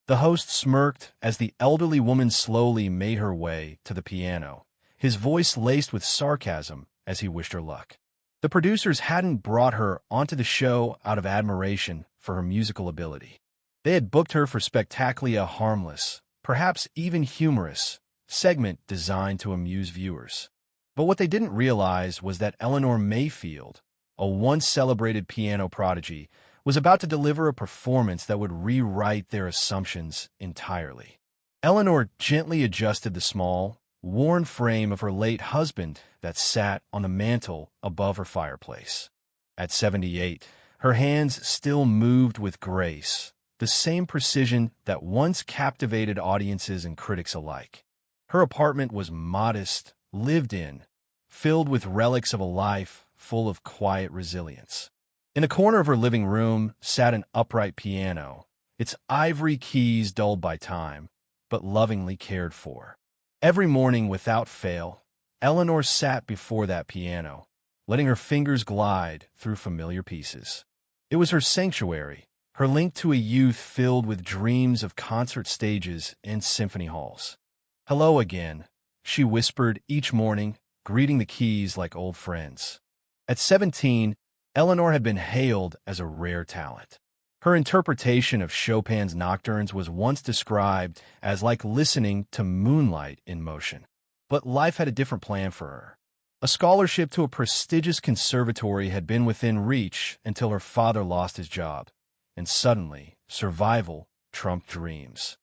The host smirked as the elderly woman slowly made her way to the piano, his voice laced with sarcasm as he wished her luck. The producers hadn't brought her onto the show out of admiration for her musical ability. They had booked her for spectacularly a harmless, perhaps even humorous, segment designed to amuse viewers. But what they didn't realize was that Eleanor Mayfield, a once-celebrated piano prodigy, was about to deliver a performance that would rewrite their assumptions entirely. Eleanor gently adjusted the small, worn frame of her late husband that sat on the mantel above her fireplace. At 78, her hands still moved with grace, the same precision that once captivated audiences and critics alike. Her apartment was modest, lived in, filled with relics of a life full of quiet resilience. In the corner of her living room sat an upright piano, its ivory keys dulled by time, but lovingly cared for. Every morning without fail, Eleanor sat before that piano, letting her fingers glide through familiar pieces. It was her sanctuary, her link to a youth filled with dreams of concert stages and symphony halls. "Hello again," she whispered each morning, greeting the keys like old friends. At 17, Eleanor had been hailed as a rare talent. Her interpretation of Chopin's nocturnes was once described as like listening to moonlight in motion. But life had a different plan for her. A scholarship to a prestigious conservatory had been within reach until her father lost his job, and suddenly, survival trumped dreams.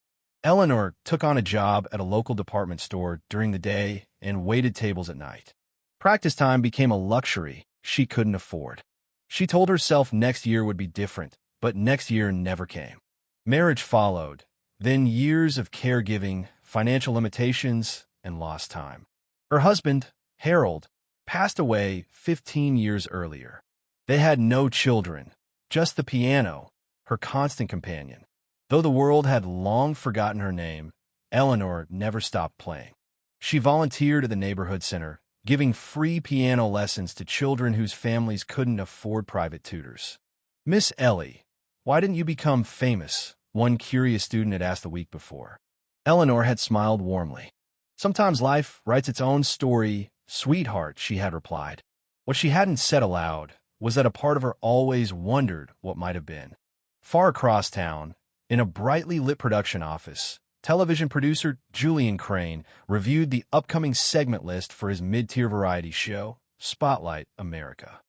Eleanor took on a job at a local department store during the day and waited tables at night. Practice time became a luxury she couldn't afford. She told herself next year would be different, but next year never came. Marriage followed, then years of caregiving, financial limitations, and lost time. Her husband, Harold, passed away 15 years earlier. They had no children, just the piano, her constant companion. Though the world had long forgotten her name, Eleanor never stopped playing. She volunteered at the neighborhood center, giving free piano lessons to children whose families couldn't afford private tutors. "Miss Ellie, why didn't you become famous?" one curious student had asked the week before. Eleanor had smiled warmly. "Sometimes life writes its own story, sweetheart," she had replied. What she hadn't said aloud was that a part of her always wondered what might have been. Far across town, in a brightly lit production office, television producer Julian Crane reviewed the upcoming segment list for his mid-tier variety show, Spotlight America.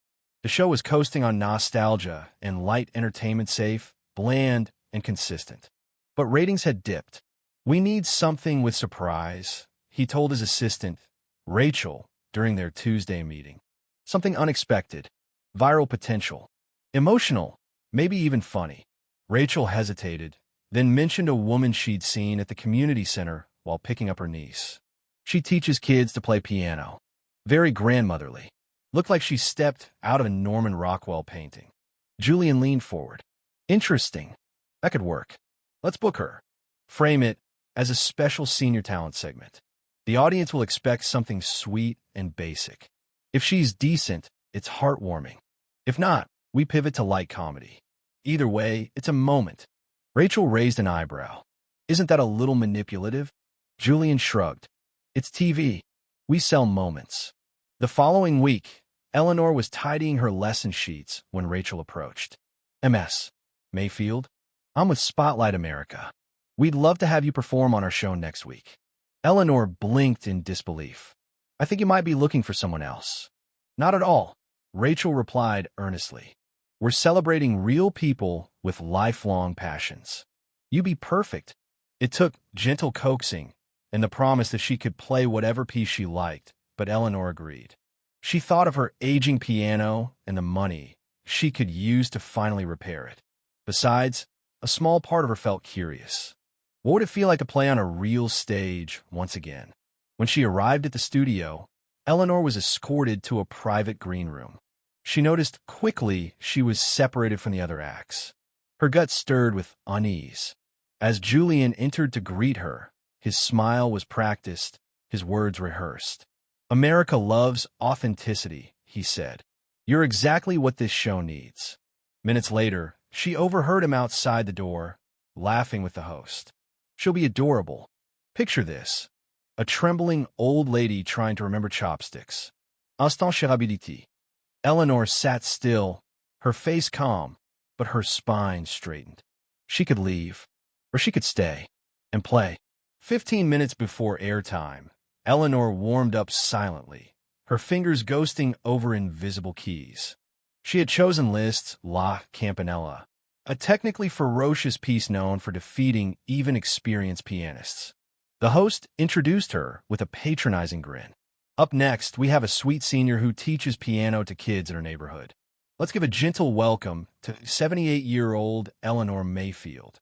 The show was coasting on nostalgia and light entertainment, safe, bland, and consistent. But ratings had dipped. "We need something with surprise," he told his assistant, Rachel, during their Tuesday meeting. "Something unexpected, viral potential, emotional, maybe even funny." Rachel hesitated, then mentioned a woman she'd seen at the community center while picking up her niece. "She teaches kids to play piano. Very grandmotherly. Looked like she stepped out of a Norman Rockwell painting." Julian leaned forward. "Interesting. That could work. Let's book her. Frame it as a special senior talent segment. The audience will expect something sweet and basic. If she's decent, it's heartwarming. If not, we pivot to light comedy. Either way, it's a moment." Rachel raised an eyebrow. "Isn't that a little manipulative?" Julian shrugged. "It's TV. We sell moments." The following week, Eleanor was tidying her lesson sheets when Rachel approached. "Ms. Mayfield, I'm with Spotlight America. We'd love to have you perform on our show next week." Eleanor blinked in disbelief. "I think you might be looking for someone else." "Not at all," Rachel replied earnestly. "We're celebrating real people with lifelong passions. You'd be perfect." It took gentle coaxing and the promise that she could play whatever piece she liked, but Eleanor agreed. She thought of her aging piano and the money she could use to finally repair it. Besides, a small part of her felt curious. What would it feel like to play on a real stage once again? When she arrived at the studio, Eleanor was escorted to a private green room. She noticed quickly she was separated from the other acts. Her gut stirred with unease. As Julian entered to greet her, his smile was practiced, his words rehearsed. "America loves authenticity," he said. "You're exactly what this show needs." Minutes later, she overheard him outside the door, laughing with the host. She'll be adorable. Picture this. A trembling old lady trying to remember chopsticks. Instant chérabilité. Eleanor sat still, her face calm, but her spine straightened. She could leave, or she could stay, and play. 15 minutes before airtime, Eleanor warmed up silently, her fingers ghosting over invisible keys. She had chosen Liszt's La Campanella, a technically ferocious piece known for defeating even experienced pianists. The host introduced her with a patronizing grin. Up next, we have a sweet senior who teaches piano to kids in her neighborhood. Let's give a gentle welcome to 78-year-old Eleanor Mayfield.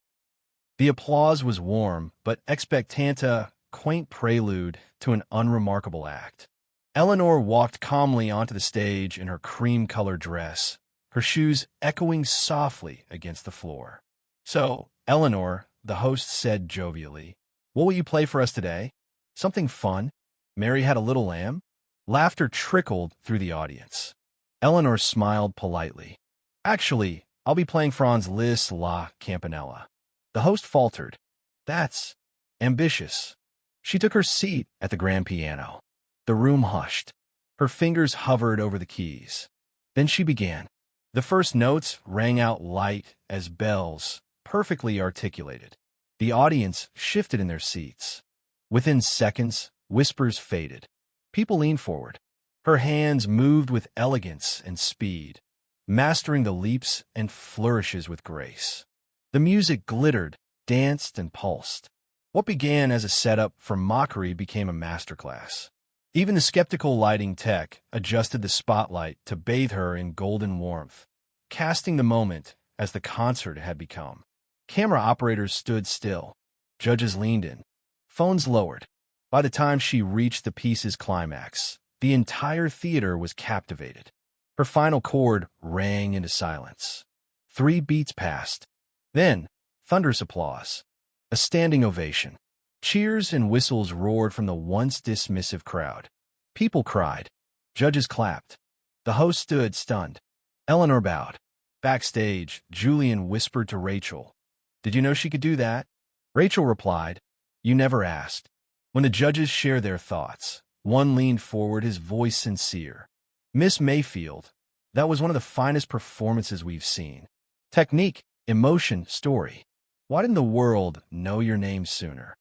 The applause was warm, but expectanta, quaint prelude to an unremarkable act. Eleanor walked calmly onto the stage in her cream-colored dress, her shoes echoing softly against the floor. "So, Eleanor," the host said jovially, "what will you play for us today? Something fun? Mary Had a Little Lamb?" Laughter trickled through the audience. Eleanor smiled politely. "Actually, I'll be playing Franz Liszt's La Campanella." The host faltered. "That's ambitious." She took her seat at the grand piano. The room hushed. Her fingers hovered over the keys. Then she began. The first notes rang out light as bells, perfectly articulated. The audience shifted in their seats. Within seconds, whispers faded. People leaned forward. Her hands moved with elegance and speed, mastering the leaps and flourishes with grace. The music glittered, danced, and pulsed. What began as a setup for mockery became a masterclass. Even the skeptical lighting tech adjusted the spotlight to bathe her in golden warmth, casting the moment as the concert had become. Camera operators stood still. Judges leaned in. Phones lowered. By the time she reached the piece's climax, the entire theater was captivated. Her final chord rang into silence. 3 beats passed. Then, thunderous applause. A standing ovation. Cheers and whistles roared from the once dismissive crowd. People cried. Judges clapped. The host stood stunned. Eleanor bowed. Backstage, Julian whispered to Rachel, "Did you know she could do that?" Rachel replied, "You never asked." When the judges shared their thoughts, one leaned forward, his voice sincere. "Miss Mayfield, that was one of the finest performances we've seen. Technique, emotion, story. Why didn't the world know your name sooner?"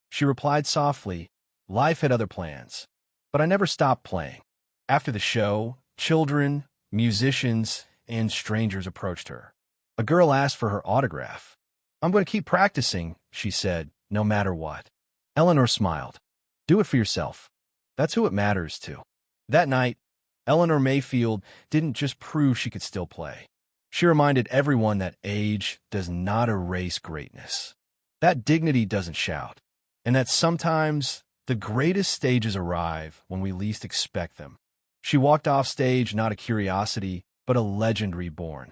She replied softly, "Life had other plans, but I never stopped playing." After the show, children, musicians, and strangers approached her. A girl asked for her autograph. "I'm going to keep practicing," she said, "no matter what." Eleanor smiled. "Do it for yourself. That's who it matters to." That night, Eleanor Mayfield didn't just prove she could still play. She reminded everyone that age does not erase greatness, that dignity doesn't shout, and that sometimes the greatest stages arrive when we least expect them. She walked off stage not a curiosity, but a legend reborn.